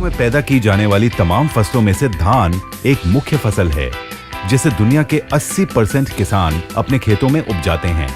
में पैदा की जाने वाली तमाम फसलों में से धान एक मुख्य फसल है, जिसे दुनिया के 80% किसान अपने खेतों में उपजाते हैं।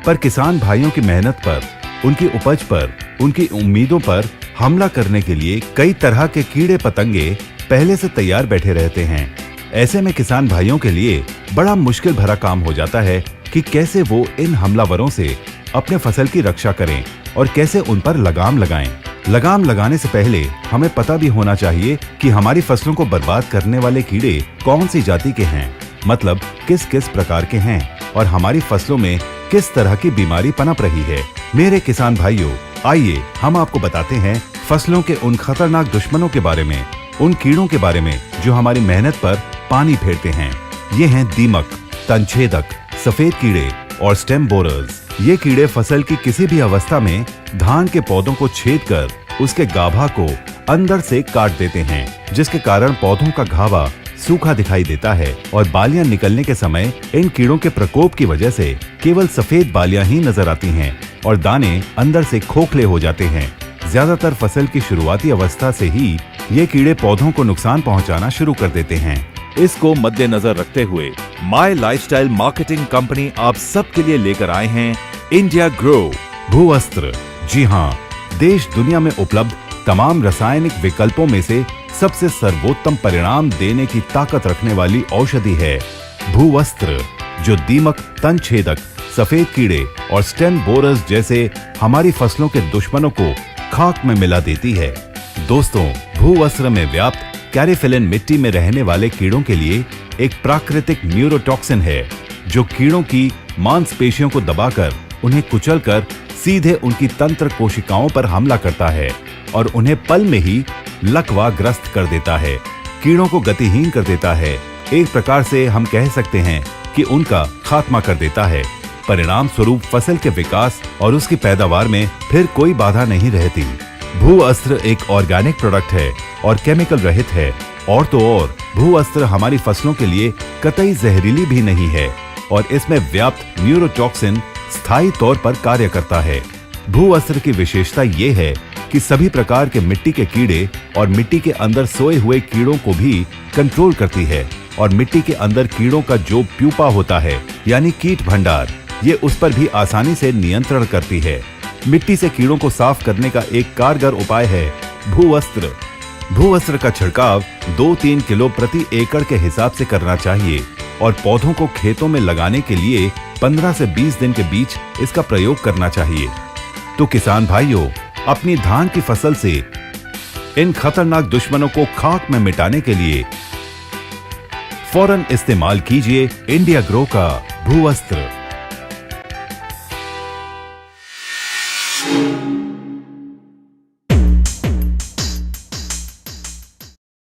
पर किसान भाइयों की मेहनत पर, उनकी उपज पर, उनकी उम्मीदों पर हमला करने के लिए कई तरह के कीड़े पतंगे पहले से तैयार बैठे रहते हैं। ऐसे में किसान भाइयों के लिए बड़ा मुश्किल भरा काम हो जाता है कि कैसे वो इन हमलावरों से अपने फसल की रक्षा करें और कैसे उन पर लगाम लगाएं। लगाम लगाने से पहले हमें पता भी होना चाहिए कि हमारी फसलों को बर्बाद करने वाले कीड़े कौन सी जाति के हैं, मतलब किस किस प्रकार के हैं और हमारी फसलों में किस तरह की बीमारी पनप रही है। मेरे किसान भाइयों, आइए हम आपको बताते हैं फसलों के उन खतरनाक दुश्मनों के बारे में, उन कीड़ों के बारे में जो हमारी मेहनत पर पानी फेरते हैं। ये हैं दीमक, तनछेदक, सफेद कीड़े और स्टेम बोरर्स। ये कीड़े फसल की किसी भी अवस्था में धान के पौधों को छेद कर उसके गाभा को अंदर से काट देते हैं, जिसके कारण पौधों का घावा सूखा दिखाई देता है और बालियां निकलने के समय इन कीड़ों के प्रकोप की वजह से केवल सफेद बालियां ही नजर आती हैं और दाने अंदर से खोखले हो जाते हैं। ज्यादातर फसल की शुरुआती अवस्था से ही ये कीड़े पौधों को नुकसान पहुंचाना शुरू कर देते हैं। इसको मद्देनजर रखते हुए माई लाइफस्टाइल मार्केटिंग कंपनी आप सबके लिए लेकर आए हैं इंडिया ग्रो भूअस्त्र। जी हाँ, देश दुनिया में उपलब्ध तमाम रासायनिक विकल्पों में से सबसे सर्वोत्तम परिणाम देने की ताकत रखने वाली औषधि है भूअस्त्र, जो दीमक, तनछेदक, सफेद कीड़े और स्टेम बोरर्स जैसे हमारी फसलों के दुश्मनों को खाक में मिला देती है। दोस्तों, भूअस्त्र में व्याप्त कैरिफिलिन मिट्टी में रहने वाले कीड़ों के लिए एक प्राकृतिक न्यूरोटॉक्सिन है, जो कीड़ों की मांसपेशियों को दबाकर उन्हें कुचलकर सीधे उनकी तंत्र कोशिकाओं पर हमला करता है और उन्हें पल में ही लकवाग्रस्त कर देता है, कीड़ों को गतिहीन कर देता है। एक प्रकार से हम कह सकते हैं कि उनका खात्मा कर देता है। परिणाम स्वरूप फसल के विकास और उसकी पैदावार में फिर कोई बाधा नहीं रहती। भूअस्त्र एक ऑर्गेनिक प्रोडक्ट है और केमिकल रहित है, और तो और भूअस्त्र हमारी फसलों के लिए कतई जहरीली भी नहीं है और इसमें व्याप्त न्यूरोटॉक्सिन स्थायी तौर पर कार्य करता है। भूअस्त्र की विशेषता ये है कि सभी प्रकार के मिट्टी के कीड़े और मिट्टी के अंदर सोए हुए कीड़ों को भी कंट्रोल करती है और मिट्टी के अंदर कीड़ों का जो प्यूपा होता है, यानी कीट भंडार, ये उस पर भी आसानी से नियंत्रण करती है। मिट्टी से कीड़ों को साफ करने का एक कारगर उपाय है भूअस्त्र। भूअस्त्र का छिड़काव 2-3 किलो प्रति एकड़ के हिसाब से करना चाहिए और पौधों को खेतों में लगाने के लिए 15 से 20 दिन के बीच इसका प्रयोग करना चाहिए। तो किसान भाइयों, अपनी धान की फसल से इन खतरनाक दुश्मनों को खाक में मिटाने के लिए फौरन इस्तेमाल कीजिए इंडिया ग्रो का भूअस्त्र।